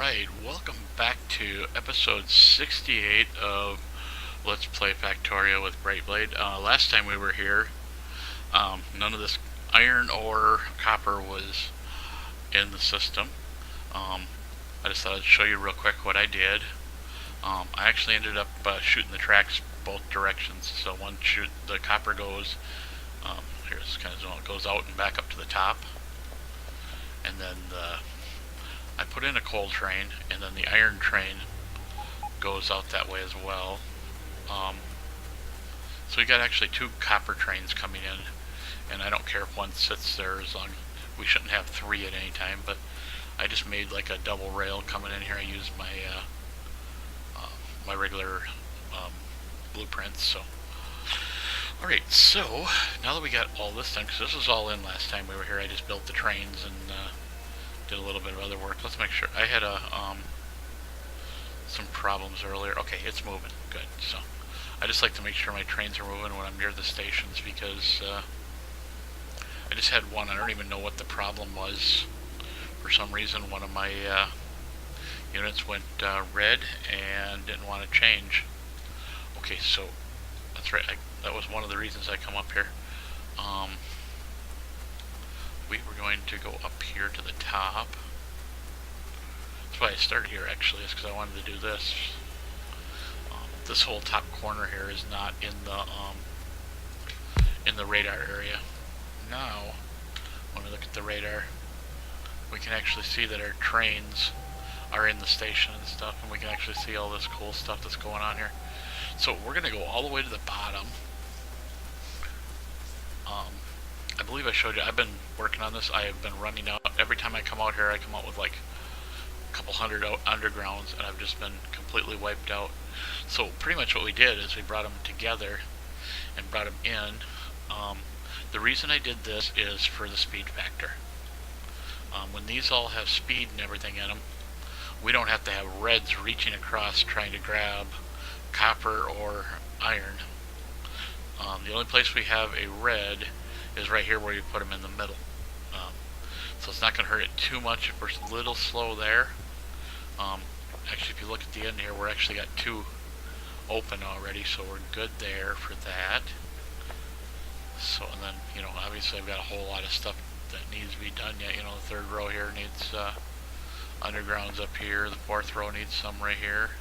Alright, welcome back to episode 68 of Let's Play Factorio with Brightblade. Last time we were here, none of this iron or copper was in the system. I just thought I'd show you real quick what I did. I actually ended up shooting the tracks both directions. So one shoot, the copper goes, here's kind of it goes out and back up to the top. And then I put in a coal train, and then the iron train goes out that way as well. So we got actually two copper trains coming in, and I don't care if one sits there as long. We shouldn't have three at any time, but I just made like a double rail coming in here. I used my my regular blueprints. So, all right. So now that we got all this done, because this was all in last time we were here, I just built the trains and did a little bit of other work. Let's make sure. I had some problems earlier. Okay, it's moving. Good. So I just like to make sure my trains are moving when I'm near the stations, because I just had one. I don't even know what the problem was. For some reason, one of my units went red and didn't want to change. Okay, so that's right. That was one of the reasons I come up here. We were going to go up here to the top. That's why I started here, actually, is because I wanted to do this. This whole top corner here is not in the radar area. Now, when we look at the radar, we can actually see that our trains are in the station and stuff, and we can actually see all this cool stuff that's going on here. So we're going to go all the way to the bottom. I believe I showed you, I've been working on this. I have been running out. Every time I come out here, I come out with like a couple hundred undergrounds, and I've just been completely wiped out. So pretty much what we did is we brought them together and brought them in. The reason I did this is for the speed factor. When these all have speed and everything in them, we don't have to have reds reaching across trying to grab copper or iron. The only place we have a red is right here where you put them in the middle. So it's not going to hurt it too much if we're a little slow there. Actually, if you look at the end here, we're actually got two open already, so we're good there for that. So, and then, you know, obviously I've got a whole lot of stuff that needs to be done yet. You know, the third row here needs undergrounds up here. The fourth row needs some right here.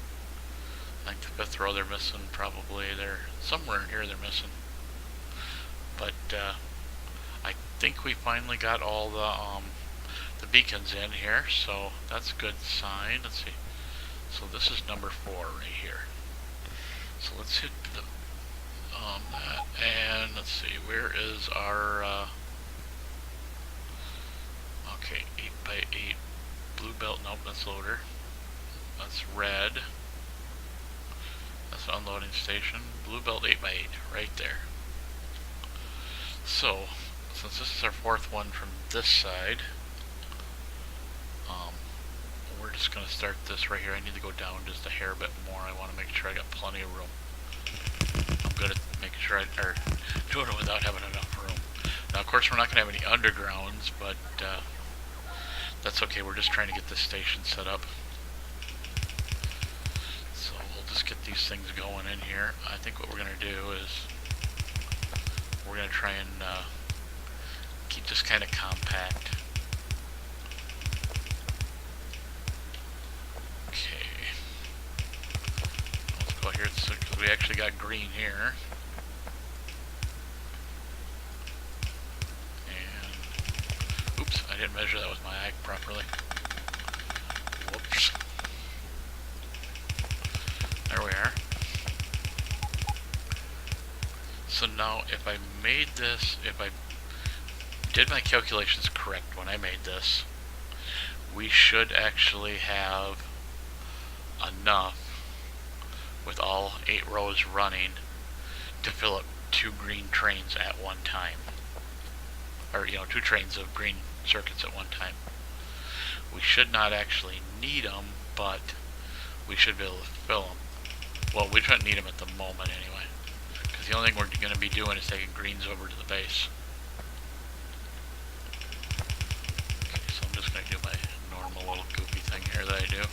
I think the fifth row they're missing probably. They're somewhere in here they're missing. But I think we finally got all the beacons in here, so that's a good sign. Let's see. So this is number 4 right here. So let's hit the that, and let's see, where is our okay, 8x8 blue belt. Nope, that's loader. That's red. That's the unloading station. Blue belt 8x8 right there. So since this is our fourth one from this side, we're just going to start this right here. I need to go down just a hair bit more. I want to make sure I got plenty of room. I'm good at making sure or doing it without having enough room. Now, of course, we're not going to have any undergrounds, but that's okay. We're just trying to get this station set up. So we'll just get these things going in here. I think what we're going to do is we're going to try and keep this kind of compact. Okay. Let's go here, because we actually got green here. And, oops, I didn't measure that with my eye properly. Whoops. There we are. So now, if I made this, if I did my calculations correct when I made this, we should actually have enough with all 8 rows running to fill up 2 green trains at one time. Or, you know, 2 trains of green circuits at one time. We should not actually need them, but we should be able to fill them. Well, we shouldn't need them at the moment anyway, because the only thing we're going to be doing is taking greens over to the base. Okay, so I'm just going to do my normal little goofy thing here that I do.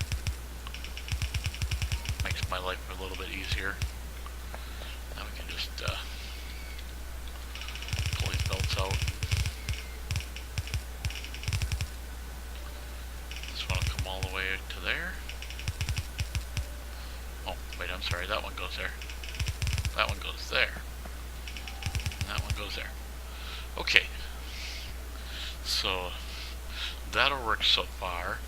goes there. Okay, so that'll work so far.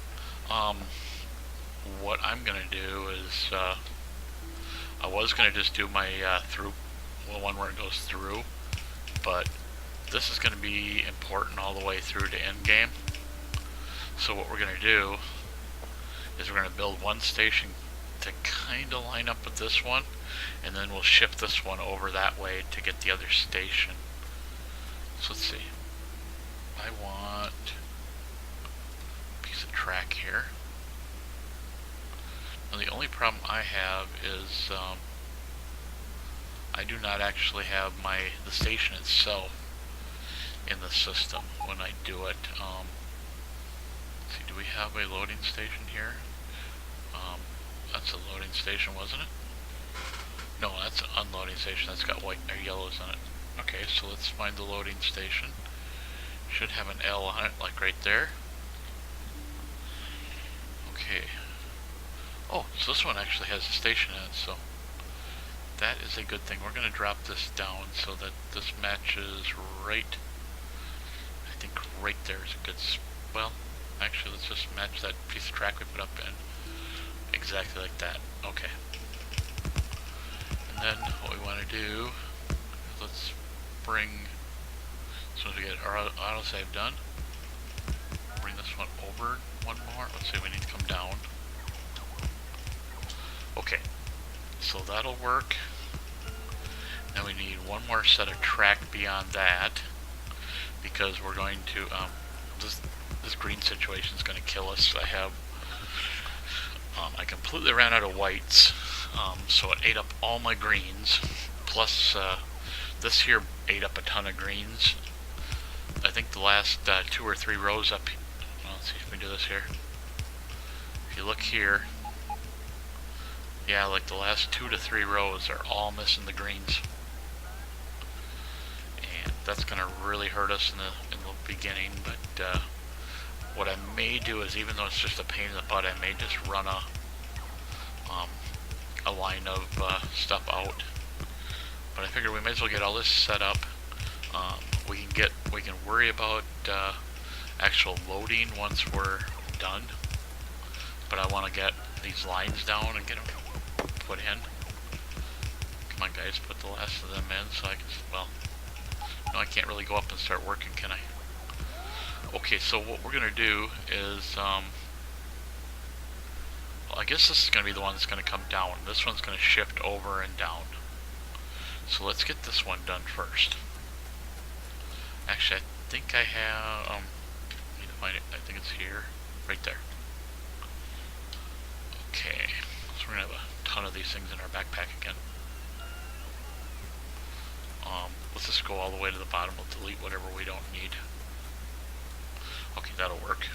What I'm gonna do is I was gonna just do my through, well, one where it goes through, but this is gonna be important all the way through to end game. So what we're gonna do is we're gonna build one station to kind of line up with this one, and then we'll shift this one over that way to get the other station. So let's see. I want a piece of track here. Now the only problem I have is I do not actually have the station itself in the system when I do it. Let's see, do we have a loading station here? That's a loading station, wasn't it? No, that's an unloading station. That's got white or yellows on it. Okay, so let's find the loading station. Should have an L on it, like right there. Okay. Oh, so this one actually has a station in it, so that is a good thing. We're going to drop this down so that this matches right, I think right there is a good, well, actually let's just match that piece of track we put up in exactly like that. Okay. And then what we want to do is let's bring, as soon as we get our autosave done, bring this one over one more. Let's see, we need to come down. Okay, so that'll work. Now we need one more set of track beyond that, because we're going to, this green situation is going to kill us. I completely ran out of whites, so it ate up all my greens, plus this here ate up a ton of greens. I think the last 2 or 3 rows up, well, let's see if we do this here. If you look here, yeah, like the last 2 to 3 rows are all missing the greens. And that's going to really hurt us in the beginning, but what I may do is, even though it's just a pain in the butt, I may just run a line of stuff out. But I figured we might as well get all this set up. We can worry about actual loading once we're done. But I want to get these lines down and get them put in. Come on, guys, put the last of them in so I can. Well, no, I can't really go up and start working, can I? Okay, so what we're gonna do is, well, I guess this is gonna be the one that's gonna come down. This one's gonna shift over and down. So let's get this one done first. Actually, I think I have, need to find it. I think it's here, right there. Okay, so we're gonna have a ton of these things in our backpack again. Let's just go all the way to the bottom. We'll delete whatever we don't need. Okay, that'll work.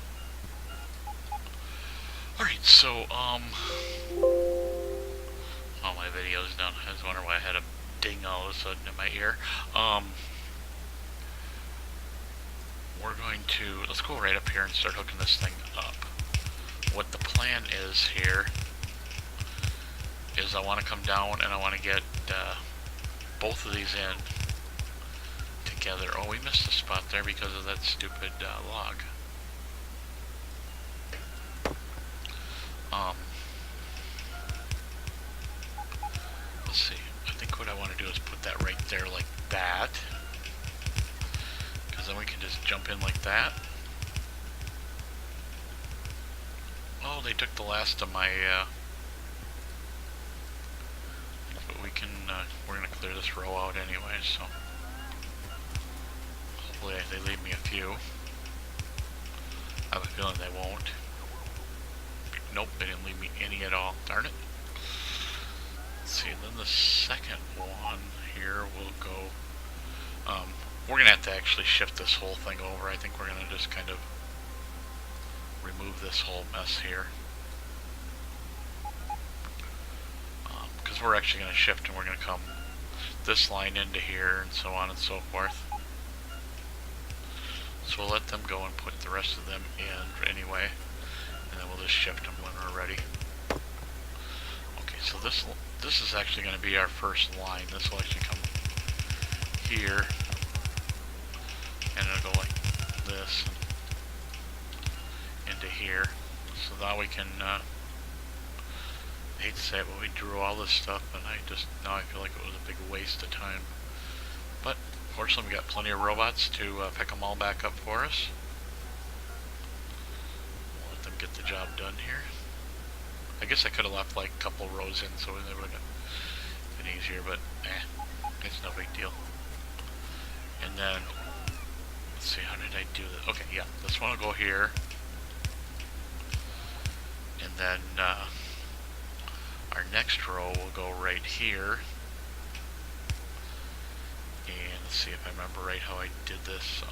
Alright, so, oh, my video's done. I was wondering why I had a ding all of a sudden in my ear. We're going to, let's go right up here and start hooking this thing up. What the plan is here is I want to come down and I want to get both of these in together. Oh, we missed a spot there because of that stupid log. Let's see. I think what I want to do is put that right there like that, because then we can just jump in like that. Oh, they took the last of my but we can we're gonna clear this row out anyway, so hopefully they leave me a few. I have a feeling they won't. Nope, they didn't leave me any at all. Darn it. Let's see, and then the second one here will go, we're gonna have to actually shift this whole thing over. I think we're gonna just kind of remove this whole mess here, because we're actually going to shift and we're going to come this line into here and so on and so forth. So we'll let them go and put the rest of them in anyway, and then we'll just shift them when we're ready. Okay, so this is actually going to be our first line. This will actually come here, and it'll go like this into here. So now we can, I hate to say it, but we drew all this stuff, and now I feel like it was a big waste of time. But fortunately we got plenty of robots to pick them all back up for us. We'll let them get the job done here. I guess I could have left like a couple rows in so they would have been easier, but it's no big deal. And then, let's see, how did I do this? Okay, yeah, this one will go here. And then our next row will go right here. And let's see if I remember right how I did this.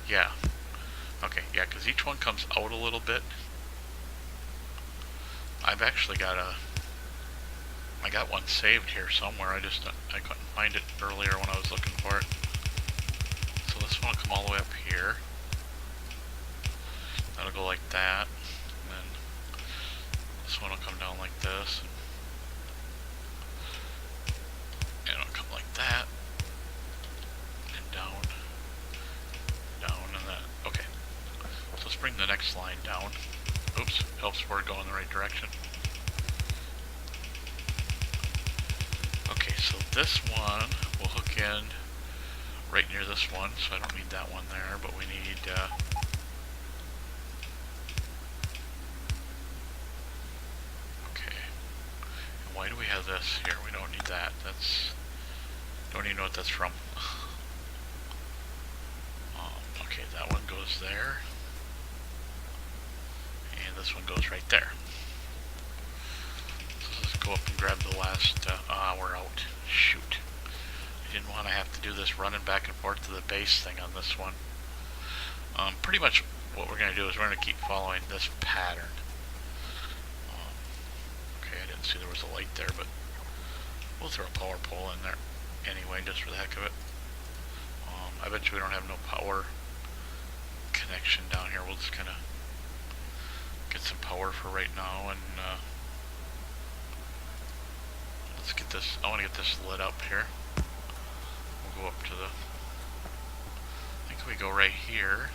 Yeah. Okay, yeah, because each one comes out a little bit. I've actually got I got one saved here somewhere. I couldn't find it earlier when I was looking for it. So this one will come all the way up here. That'll go like that. And then this one will come down like this. And it'll come like that. And down. Down and that. Okay. So let's bring the next line down. Oops, helps we're going the right direction. Okay, so this one will hook in right near this one, so I don't need that one there, but we need okay. And why do we have this here? We don't need that. Don't even know what that's from. Okay, that one goes there. And this one goes right there. So let's go up and grab the last, we're out. Shoot. I didn't want to have to do this running back and forth to the base thing on this one. Pretty much what we're going to do is we're going to keep following this pattern. Okay, I didn't see there was a light there, but we'll throw a power pole in there anyway, just for the heck of it. I bet you we don't have no power connection down here. We'll just kind of get some power for right now, and let's get this. I want to get this lit up here. We'll go up to the. I think we go right here.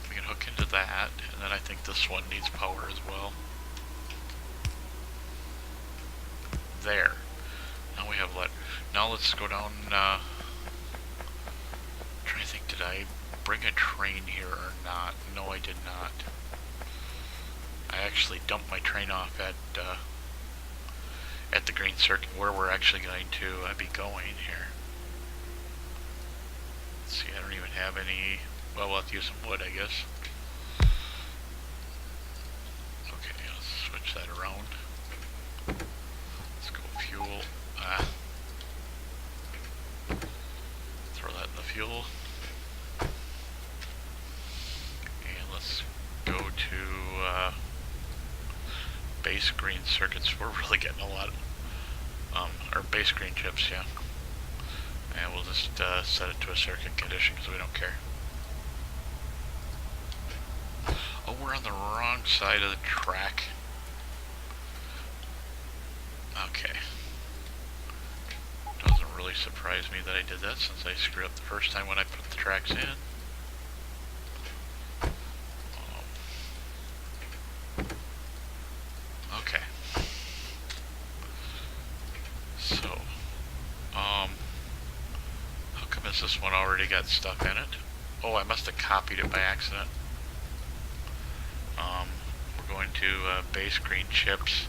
We can hook into that, and then I think this one needs power as well. There. Now we have lit. Now let's go down. Trying to think, did I bring a train here or not? No, I did not. I actually dumped my train off at the green circuit where we're actually going to be going here. Let's see, I don't even have any. Well, we'll have to use some wood, I guess. Okay, let's switch that around. Let's go fuel. Throw that in the fuel. And let's go to base green circuits. We're really getting a lot of, or base green chips, yeah. And we'll just set it to a circuit condition because we don't care. Oh, we're on the wrong side of the track. Okay. Doesn't really surprise me that I did that since I screwed up the first time when I put the tracks in. Okay. So, how come is this one already got stuff in it? Oh, I must have copied it by accident. We're going to base green chips,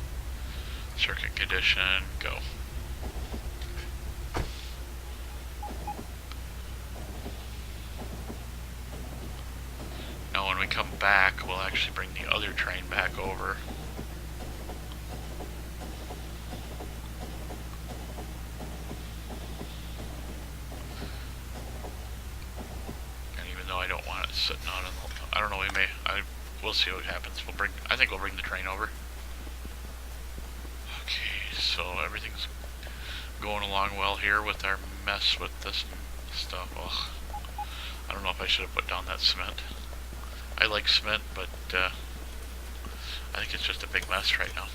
circuit condition, go. Now when we come back, we'll actually bring the other train back over. And even though I don't want it sitting on it, I don't know, we'll see what happens. I think we'll bring the train over. Okay, so everything's going along well here with our mess with this stuff. Ugh. I don't know if I should have put down that cement. I like cement, but I think it's just a big mess right now.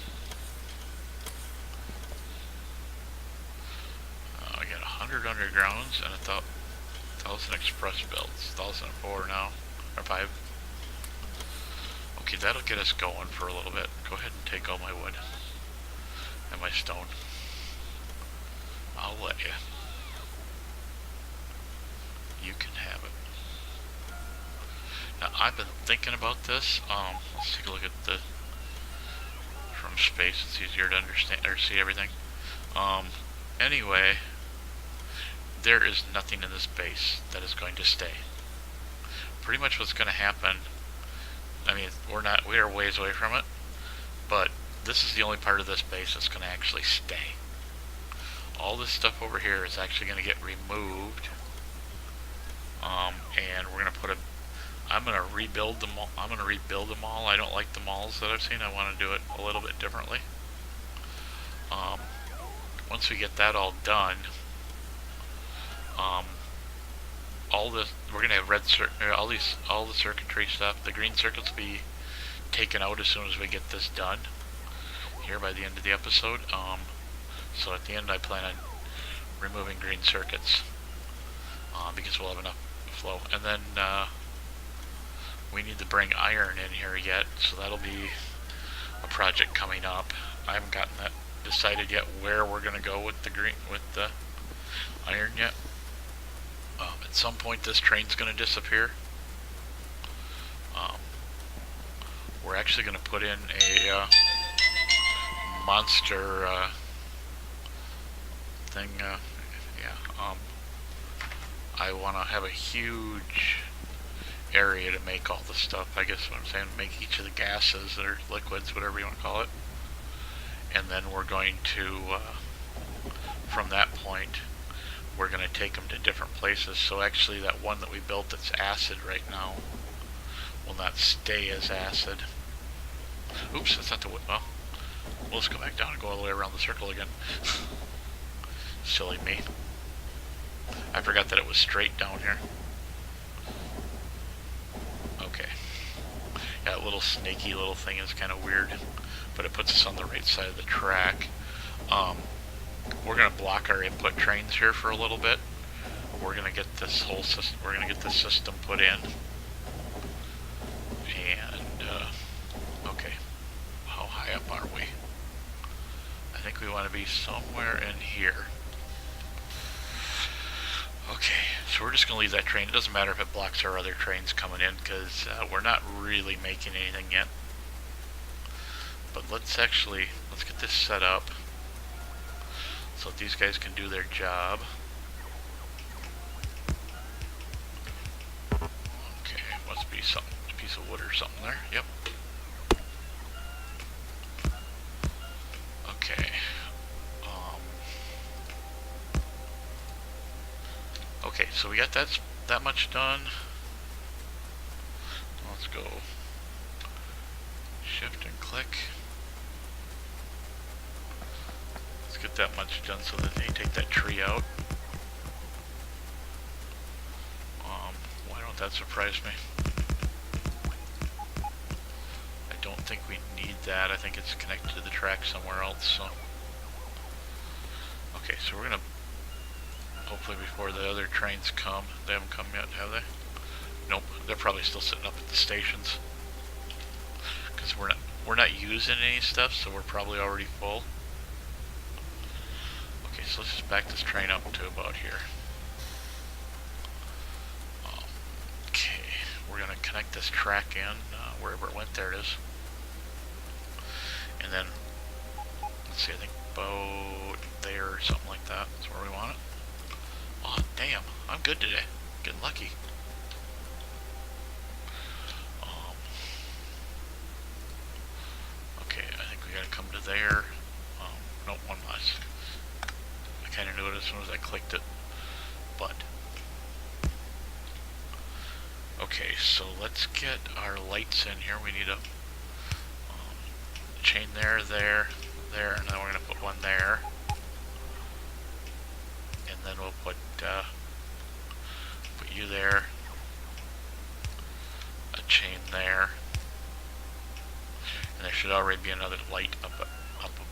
I got 100 undergrounds, and I thought 1,000 express builds. 1,004 now, or 5. Okay, that'll get us going for a little bit. Go ahead and take all my wood and my stone. I'll let you. You can have it. Now, I've been thinking about this. Let's take a look at the from space. It's easier to understand or see everything. Anyway, there is nothing in this base that is going to stay. Pretty much what's going to happen, I mean, we are ways away from it, but this is the only part of this base that's going to actually stay. All this stuff over here is actually going to get removed, and we're going to put a, I'm going to rebuild them all. I don't like the malls that I've seen. I want to do it a little bit differently. Once we get that all done, all this, we're gonna have all the circuitry stuff. The green circuits will be taken out as soon as we get this done here by the end of the episode. So at the end, I plan on removing green circuits because we'll have enough flow. And then we need to bring iron in here yet, so that'll be a project coming up. I haven't gotten that decided yet where we're gonna go with the iron yet. At some point this train's gonna disappear. We're actually gonna put in a monster thing. I want to have a huge area to make all the stuff. I guess what I'm saying, make each of the gases or liquids, whatever you want to call it. And then we're going to, from that point, we're going to take them to different places. So actually that one that we built that's acid right now will not stay as acid. Oops, that's not the wood. Well, we'll just go back down and go all the way around the circle again. Silly me. I forgot that it was straight down here. Okay. Yeah, that little snaky little thing is kind of weird, but it puts us on the right side of the track. We're going to block our input trains here for a little bit. We're going to get this whole system, put in. And, okay. How high up are we? I think we want to be somewhere in here. Okay, so we're just going to leave that train. It doesn't matter if it blocks our other trains coming in, because we're not really making anything yet. But let's get this set up so that these guys can do their job. Okay, must be something, a piece of wood or something there. Yep. Okay. Okay, so we got that much done. Let's go shift and click. Let's get that much done so that they take that tree out. Why don't that surprise me? I don't think we need that. I think it's connected to the track somewhere else. So, okay, so we're gonna hopefully before the other trains come. They haven't come yet, have they? Nope. They're probably still sitting up at the stations because we're not using any stuff, so we're probably already full. Okay, so let's just back this train up to about here. Okay, we're gonna connect this track in wherever it went. There it is. And then let's see. I think about there or something like that. That's where we want it. Oh, damn. I'm good today. Getting lucky. Okay, I think we gotta come to there. Nope, one less. I kinda knew it as soon as I clicked it. But. Okay, so let's get our lights in here. We need a chain there, and then we're gonna put one there. And then we'll put you there, a chain there, and there should already be another light up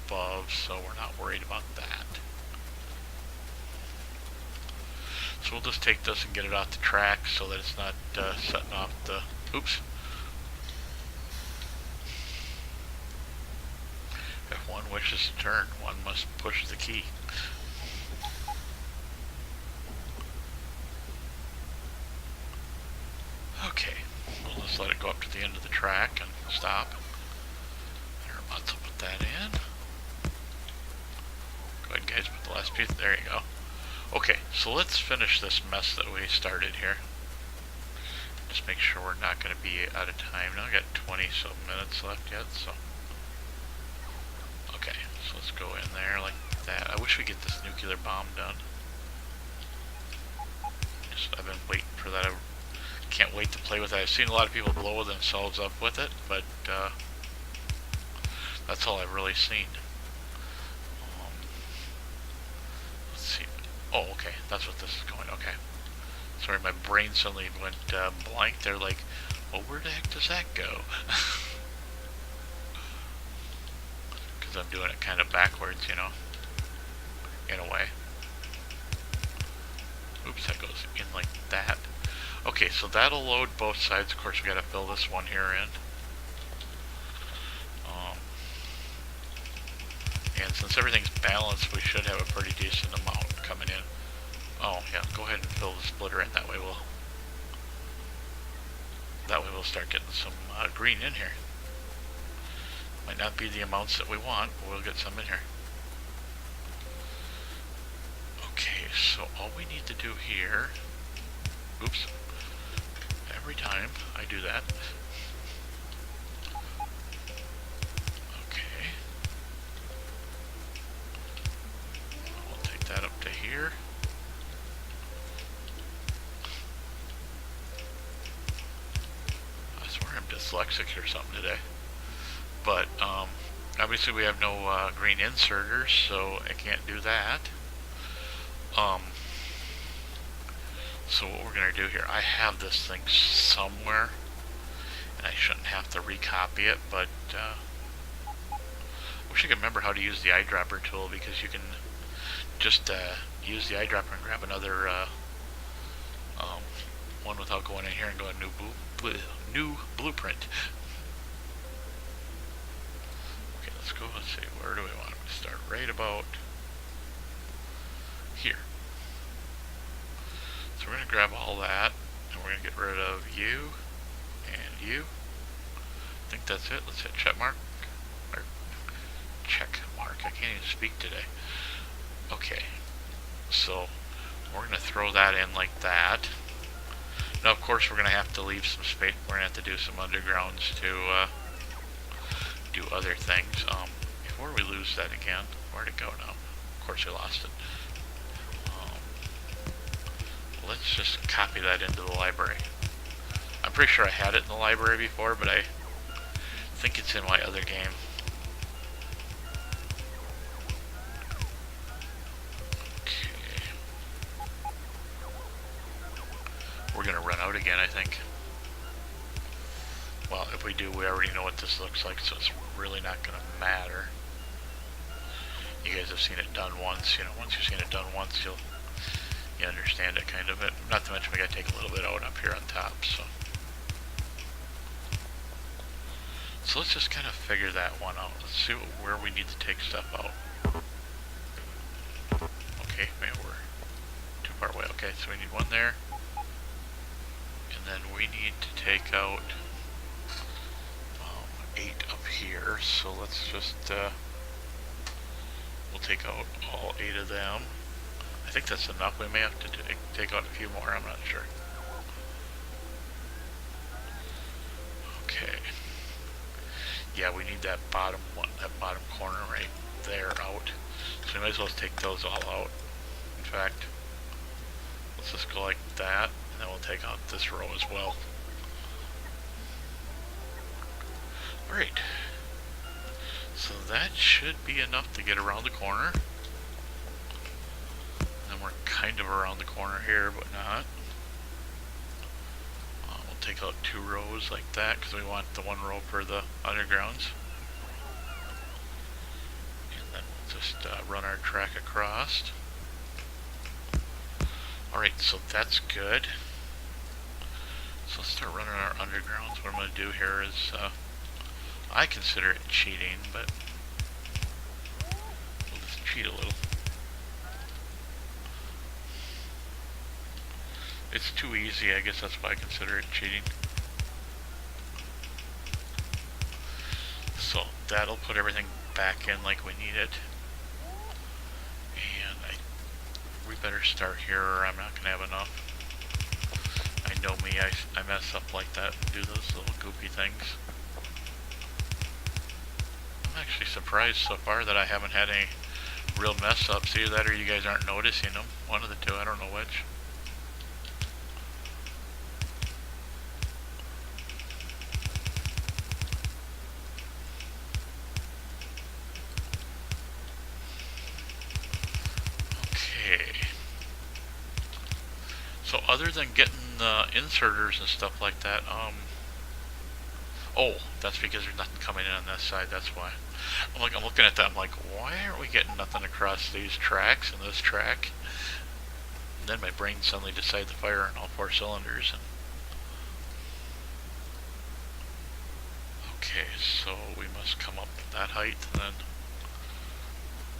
above, so we're not worried about that. So we'll just take this and get it off the track so that it's not setting off the... Oops. If one wishes to turn, one must push the key. Okay, we'll just let it go up to the end of the track and stop. Thereabouts, I'll put that in. Go ahead, guys, put the last piece. There you go. Okay, so let's finish this mess that we started here. Just make sure we're not going to be out of time. Now I got 20-some minutes left yet, so... Okay, so let's go in there like that. I wish we could get this nuclear bomb done. I've been waiting for that. I can't wait to play with it. I've seen a lot of people blow themselves up with it, but that's all I've really seen. Let's see. Oh, okay, that's what this is going. Okay. Sorry, my brain suddenly went blank. They're like, well, where the heck does that go? Because I'm doing it kind of backwards, you know, in a way. Oops, that goes in like that. Okay, so that'll load both sides. Of course, we got to fill this one here in. And since everything's balanced, we should have a pretty decent amount coming in. Oh yeah, go ahead and fill the splitter in. That way we'll start getting some green in here. Might not be the amounts that we want, but we'll get some in here. Okay, so all we need to do here... Oops. Every time I do that. Okay. We'll take that up to here. I swear I'm dyslexic or something today. But, obviously we have no green inserters, so I can't do that. So what we're going to do here, I have this thing somewhere, and I shouldn't have to recopy it, but I wish I could remember how to use the eyedropper tool, because you can just use the eyedropper and grab another one without going in here and going new blueprint. Okay, let's go. Let's see, where do we want to start? Right about here. So we're going to grab all that, and we're going to get rid of you and you. I think that's it. Let's hit check mark. Or check mark. I can't even speak today. Okay. So we're going to throw that in like that. Now, of course, we're going to have to leave some space. We're going to have to do some undergrounds to do other things. Before we lose that again, where'd it go now? Of course, we lost it. Let's just copy that into the library. I'm pretty sure I had it in the library before, but I think it's in my other game. Okay. We're gonna run out again, I think. Well, if we do, we already know what this looks like, so it's really not gonna matter. You guys have seen it done once, you know, once you've seen it done once, you understand it kind of. Not to mention we gotta take a little bit out up here on top, so let's just kind of figure that one out. Let's see where we need to take stuff out. Okay, man, we're too far away. Okay, so we need one there, and then we need to take out 8 up here, so let's just we'll take out all 8 of them. I think that's enough. We may have to take out a few more, I'm not sure. Okay. Yeah, we need that bottom one, that bottom corner right there out. So we might as well take those all out. In fact, let's just go like that, and then we'll take out this row as well. Alright. So that should be enough to get around the corner. We're kind of around the corner here, but not. We'll take out 2 rows like that, because we want the 1 row for the undergrounds. And then we'll just run our track across. Alright, so that's good. So let's start running our undergrounds. What I'm going to do here is, I consider it cheating, but we'll just cheat a little. It's too easy, I guess that's why I consider it cheating. So that'll put everything back in like we need it. And we better start here or I'm not going to have enough. I know me, I mess up like that and do those little goopy things. I'm actually surprised so far that I haven't had any real mess ups. Either that or you guys aren't noticing them. One of the two, I don't know which. So other than getting the inserters and stuff like that, oh, that's because there's nothing coming in on this side, that's why. I'm looking at that, I'm like, why aren't we getting nothing across these tracks and this track? And then my brain suddenly decided to fire on all 4 cylinders. Okay, so we must come up that height, and then,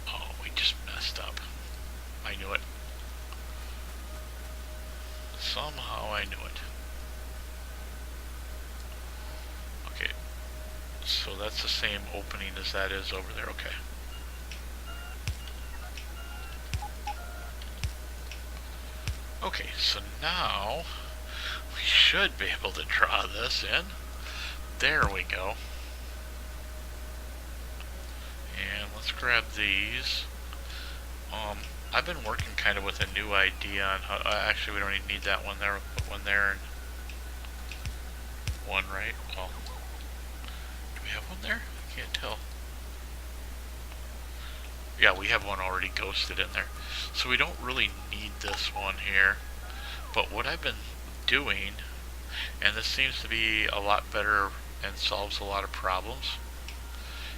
oh, we just messed up. I knew it. Somehow I knew it. Okay, so that's the same opening as that is over there, okay. Okay, so now we should be able to draw this in. There we go. And let's grab these. I've been working kind of with a new idea on how, actually we don't even need that one there, we'll put one there and one right. Well, do we have one there? I can't tell. Yeah, we have one already ghosted in there. So we don't really need this one here. But what I've been doing, and this seems to be a lot better and solves a lot of problems,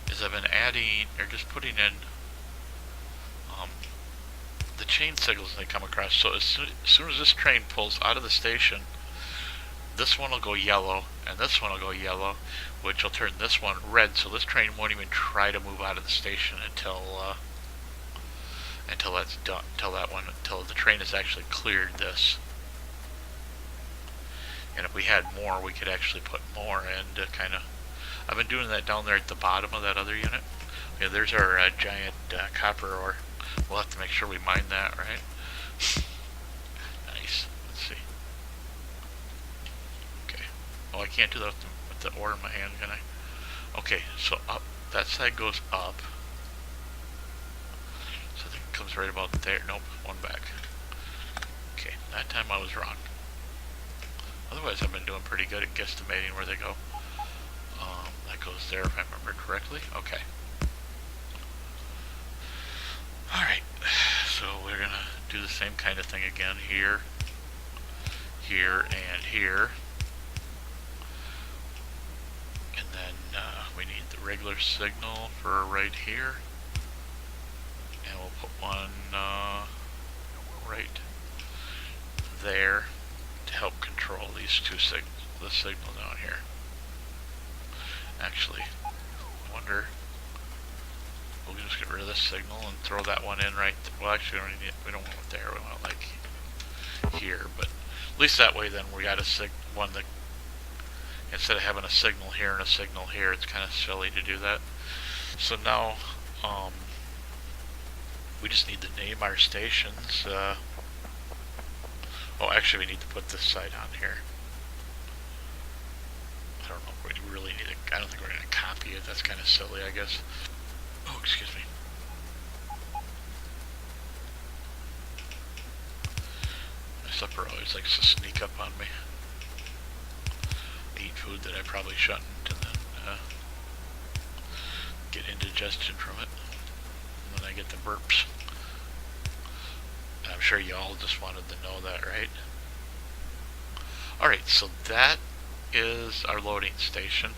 is I've been adding, or just putting in the chain signals they come across. So as soon as this train pulls out of the station, this one will go yellow, and this one will go yellow, which will turn this one red, so this train won't even try to move out of the station until that's done, until the train has actually cleared this. And if we had more, we could actually put more in to kind of... I've been doing that down there at the bottom of that other unit. Yeah, there's our giant copper ore. We'll have to make sure we mine that, right? Nice. Let's see. Okay. Oh, I can't do that with the ore in my hand, can I? Okay, so up. That side goes up. So I think it comes right about there. Nope, one back. Okay, that time I was wrong. Otherwise, I've been doing pretty good at guesstimating where they go. That goes there if I remember correctly. Okay. Alright, so we're going to do the same kind of thing again here, here, and here. And then we need the regular signal for right here. And we'll put one right there to help control these two signals, the signal down here. Actually, I wonder... We'll just get rid of this signal and throw that one in right well, actually, we don't want it there. We want it like here. But at least that way, then we got a one that instead of having a signal here and a signal here, it's kind of silly to do that. So now, we just need to name our stations. Oh, actually, we need to put this side on here. I don't know if we really need it. I don't think we're going to copy it. That's kind of silly, I guess. Oh, excuse me. My supper always likes to sneak up on me. I eat food that I probably shouldn't, and then get indigestion from it. And then I get the burps. And I'm sure you all just wanted to know that, right? Alright, so that is our loading station.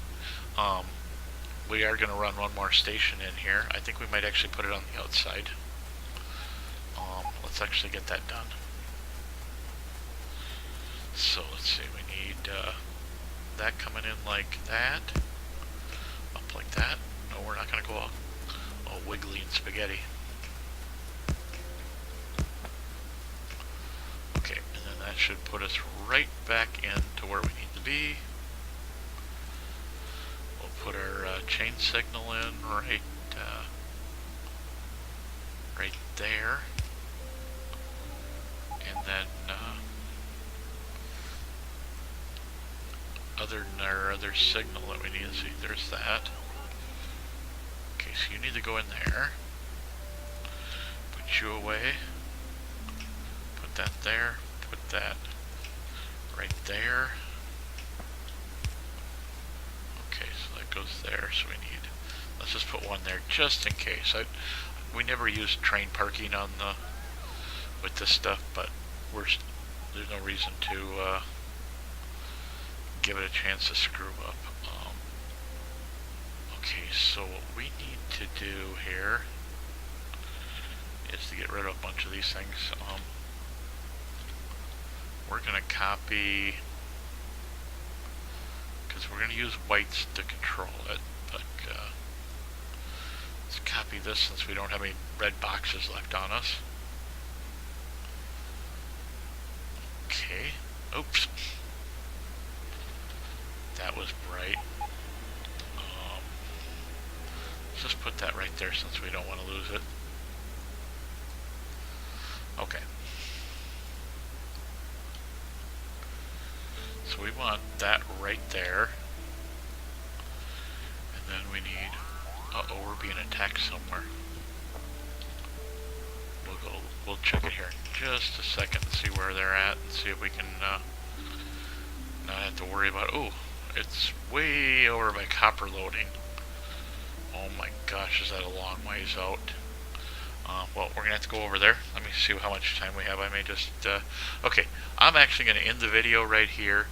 We are going to run one more station in here. I think we might actually put it on the outside. Let's actually get that done. So let's see, we need that coming in like that, up like that. No, we're not going to go all wiggly and spaghetti. Okay, and then that should put us right back into where we need to be. We'll put our chain signal in right there, and then other than our other signal that we need to see, there's that. Okay, so you need to go in there, put you away, put that there, put that right there. Okay, so that goes there, so we need, let's just put one there just in case. We never use train parking on with this stuff, but there's no reason to give it a chance to screw up. Okay, so what we need to do here is to get rid of a bunch of these things. We're going to copy, because we're going to use whites to control it, but let's copy this since we don't have any red boxes left on us. Okay, oops. That was bright. Let's just put that right there since we don't want to lose it. Okay. So we want that right there. And then we need, uh-oh, we're being attacked somewhere. We'll check it here in just a second and see where they're at and see if we can not have to worry about, oh, it's way over by copper loading. Oh my gosh, is that a long ways out? Well, we're going to have to go over there. Let me see how much time we have. I may just, okay, I'm actually going to end the video right here.